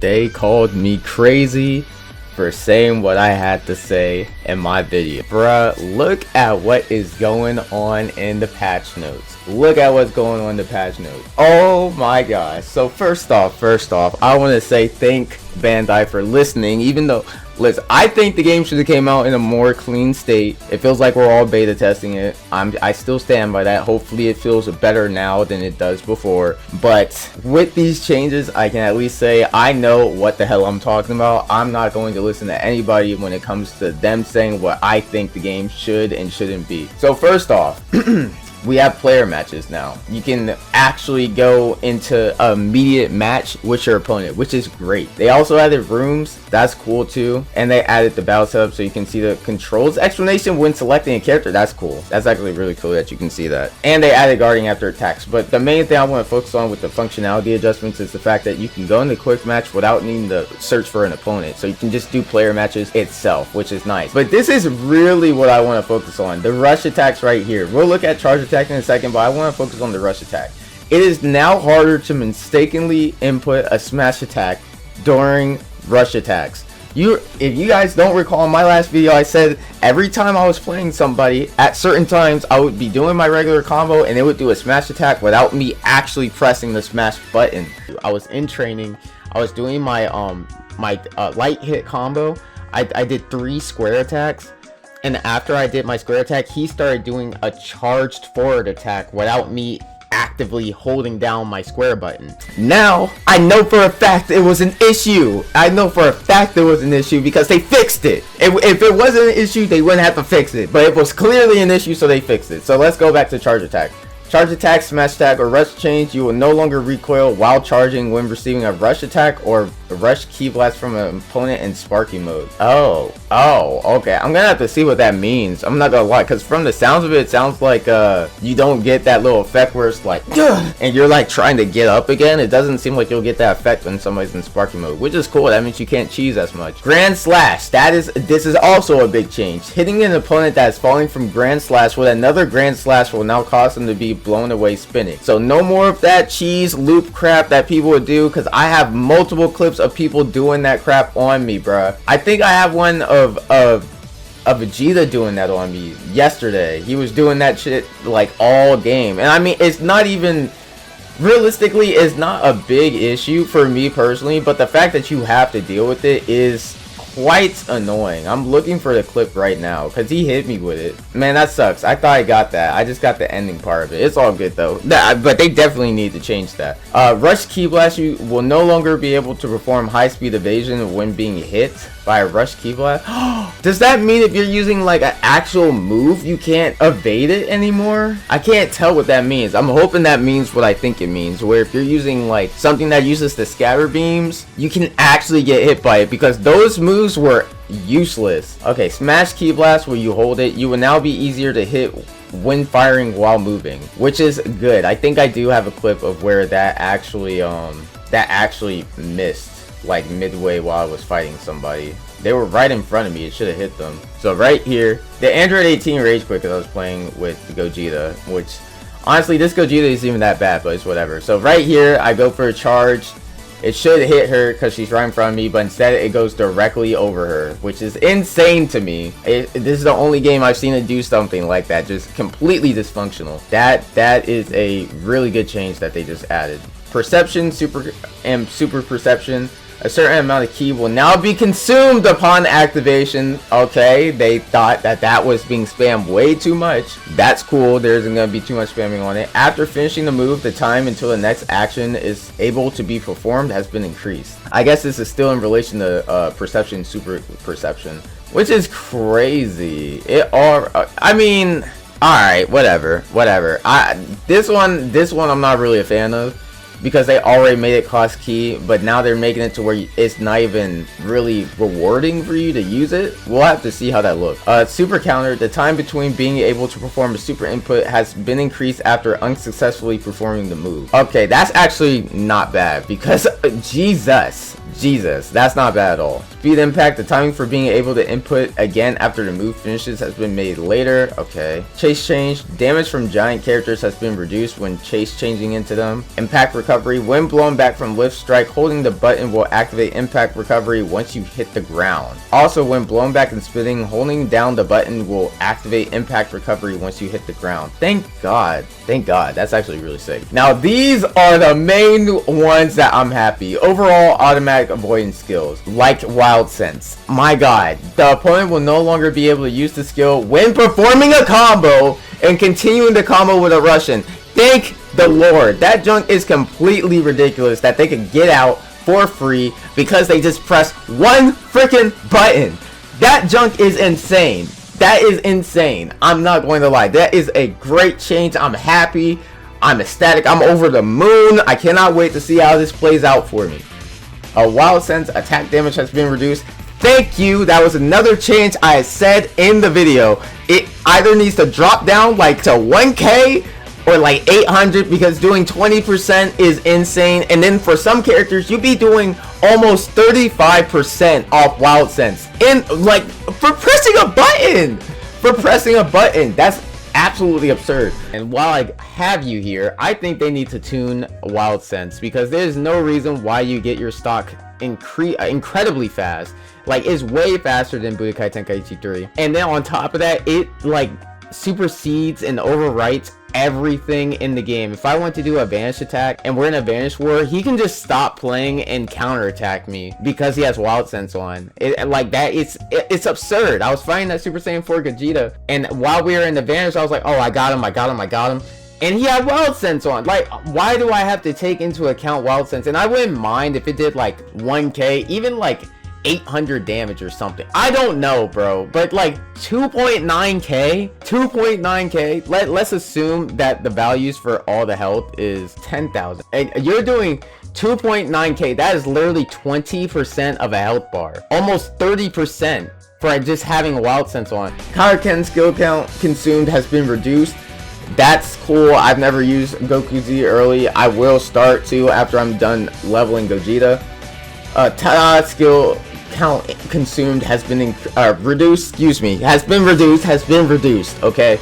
They called me crazy for saying what I had to say in my video. Bruh, look at what is going on in the patch notes. Look at what's going on in the patch notes. Oh my gosh. So first off, I want to say thank Bandai for listening, even though, listen, I think the game should have came out in a more clean state. It feels like we're all beta testing it. I still stand by that. Hopefully it feels better now than it does before. But with these changes, I can at least say I know what the hell I'm talking about. I'm not going to listen to anybody when it comes to them saying what I think the game should and shouldn't be. So first off, we have player matches now. You can actually go into an immediate match with your opponent, which is great. They also added rooms. That's cool too. And they added the battle setup so you can see the controls explanation when selecting a character. That's cool. That's actually really cool that you can see that. And they added guarding after attacks. But the main thing I want to focus on with the functionality adjustments is the fact that you can go into quick match without needing to search for an opponent. So you can just do player matches itself, which is nice. But this is really what I want to focus on. The rush attacks right here. We'll look at charge attack in a second, but I want to focus on the rush attack. It is now harder to mistakenly input a smash attack during rush attacks. If you guys don't recall in my last video, I said every time I was playing somebody at certain times I would be doing my regular combo and it would do a smash attack without me actually pressing the smash button. I was in training, I was doing my light hit combo. I did 3 square attacks. And after I did my square attack, he started doing a charged forward attack without me actively holding down my square button. Now, I know for a fact it was an issue. I know for a fact it was an issue because they fixed it. If it wasn't an issue, they wouldn't have to fix it. But it was clearly an issue, so they fixed it. So let's go back to charge attack. Charge attack, smash attack, or rush change. You will no longer recoil while charging when receiving a rush attack or a rush key blast from an opponent in Sparky mode. Oh, okay. I'm gonna have to see what that means. I'm not gonna lie, because from the sounds of it, it sounds like you don't get that little effect where it's like, and you're like trying to get up again. It doesn't seem like you'll get that effect when somebody's in Sparky mode, which is cool. That means you can't cheese as much. Grand slash. This is also a big change. Hitting an opponent that is falling from grand slash with another grand slash will now cause them to be blown away spinning. So no more of that cheese loop crap that people would do, because I have multiple clips of people doing that crap on me, bruh. I think I have one of Vegeta doing that on me yesterday. He was doing that shit like all game, and I mean, it's not even realistically, it's not a big issue for me personally, but the fact that you have to deal with it is quite annoying. I'm looking for the clip right now because he hit me with it. Man, that sucks. I thought I got that. I just got the ending part of it. It's all good though. But they definitely need to change that. Rush key blast. You will no longer be able to perform high-speed evasion when being hit by a rush key blast. Does that mean if you're using like an actual move, you can't evade it anymore? I can't tell what that means. I'm hoping that means what I think it means, where if you're using like something that uses the scatter beams, you can actually get hit by it, because those moves were useless. Okay, smash key blast, where you hold it, you will now be easier to hit when firing while moving, which is good. I think I do have a clip of where that actually missed like midway while I was fighting somebody. They were right in front of me. It should have hit them. So right here, the Android 18 rage quit because I was playing with the Gogeta, which honestly, this Gogeta isn't even that bad, but it's whatever. So right here, I go for a charge. It should hit her because she's right in front of me, but instead it goes directly over her, which is insane to me. This is the only game I've seen it do something like that, just completely dysfunctional. That is a really good change that they just added. Perception, super perception. A certain amount of ki will now be consumed upon activation. Okay, they thought that was being spammed way too much. That's cool. There isn't going to be too much spamming on it. After finishing the move, the time until the next action is able to be performed has been increased. I guess this is still in relation to perception, super perception, which is crazy. I mean, all right, whatever. This one I'm not really a fan of, because they already made it cost key, but now they're making it to where it's not even really rewarding for you to use it. We'll have to see how that looks. Super counter. The time between being able to perform a super input has been increased after unsuccessfully performing the move. Okay, that's actually not bad, because Jesus, Jesus, that's not bad at all. Speed impact, the timing for being able to input again after the move finishes has been made later. Okay. Chase change, damage from giant characters has been reduced when chase changing into them. Impact recovery, when blown back from lift strike, holding the button will activate impact recovery once you hit the ground. Also, when blown back and spinning, holding down the button will activate impact recovery once you hit the ground. Thank God. Thank God. That's actually really sick. Now, these are the main ones that I'm happy. Overall, automatic avoidance skills, like Wild Sense. My God, the opponent will no longer be able to use the skill when performing a combo and continuing the combo with a Russian. Thank the Lord. That junk is completely ridiculous that they could get out for free because they just press one freaking button. That junk is insane. That is insane. I'm not going to lie. That is a great change. I'm happy. I'm ecstatic. I'm over the moon. I cannot wait to see how this plays out for me. A Wild Sense attack damage has been reduced. Thank you. That was another change I said in the video. It either needs to drop down like to 1k or like 800 because doing 20% is insane. And then for some characters, you'd be doing almost 35% off Wild Sense. In like for pressing a button. For pressing a button. That's absolutely absurd. And while I have you here, I think they need to tune Wild Sense because there's no reason why you get your stock incredibly fast. Like, it's way faster than Budokai Tenkaichi 3. And then on top of that, it like supersedes and overwrites everything in the game. If I want to do a vanish attack and we're in a vanish war, he can just stop playing and counterattack me because he has Wild Sense on. Like that, it's absurd. I was fighting that Super Saiyan 4 Gogeta, and while we were in the vanish, I was like, oh, I got him, and he had Wild Sense on. Like, why do I have to take into account Wild Sense? And I wouldn't mind if it did like 1k, even like 800 damage or something. I don't know, bro, but like 2.9k, let's assume that the values for all the health is 10,000 and you're doing 2.9k. that is literally 20% of a health bar, almost 30% for just having a Wild Sense on. Kaioken skill count consumed has been reduced. That's cool. I've never used Goku Z early. I will start to after I'm done leveling Gogeta. Tada skill count consumed has been reduced. Has been reduced. Okay,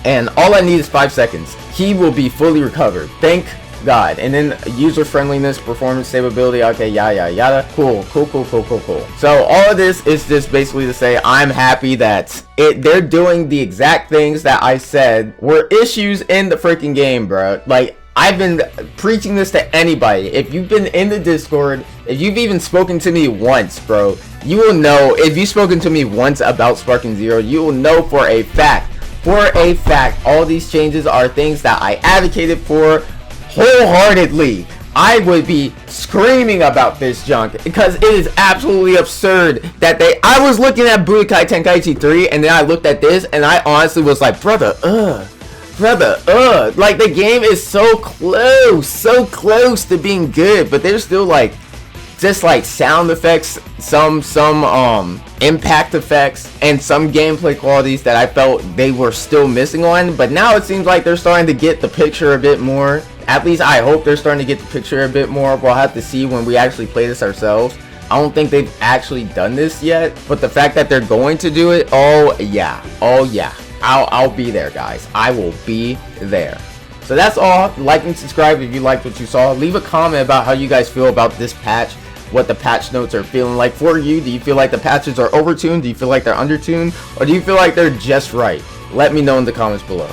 and all I need is 5 seconds. He will be fully recovered. Thank God. And then user friendliness, performance, stability. Okay, yada yada. Cool. So all of this is just basically to say I'm happy that they're doing the exact things that I said were issues in the freaking game, bro. Like, I've been preaching this to anybody. If you've been in the Discord, if you've even spoken to me once, bro, you will know. If you've spoken to me once about Sparking Zero, you will know for a fact, all these changes are things that I advocated for wholeheartedly. I would be screaming about this junk because it is absolutely absurd that I was looking at Budokai Tenkaichi 3 and then I looked at this and I honestly was like, brother, like the game is so close to being good, but there's still like just like sound effects, some impact effects, and some gameplay qualities that I felt they were still missing on. But now it seems like they're starting to get the picture a bit more. At least I hope they're starting to get the picture a bit more. We'll have to see when we actually play this ourselves. I don't think they've actually done this yet, but the fact that they're going to do it, oh yeah, I'll be there, guys. I will be there. So that's all. Like and subscribe if you liked what you saw. Leave a comment about how you guys feel about this patch, what the patch notes are feeling like for you. Do you feel like the patches are overtuned? Do you feel like they're undertuned? Or do you feel like they're just right? Let me know in the comments below.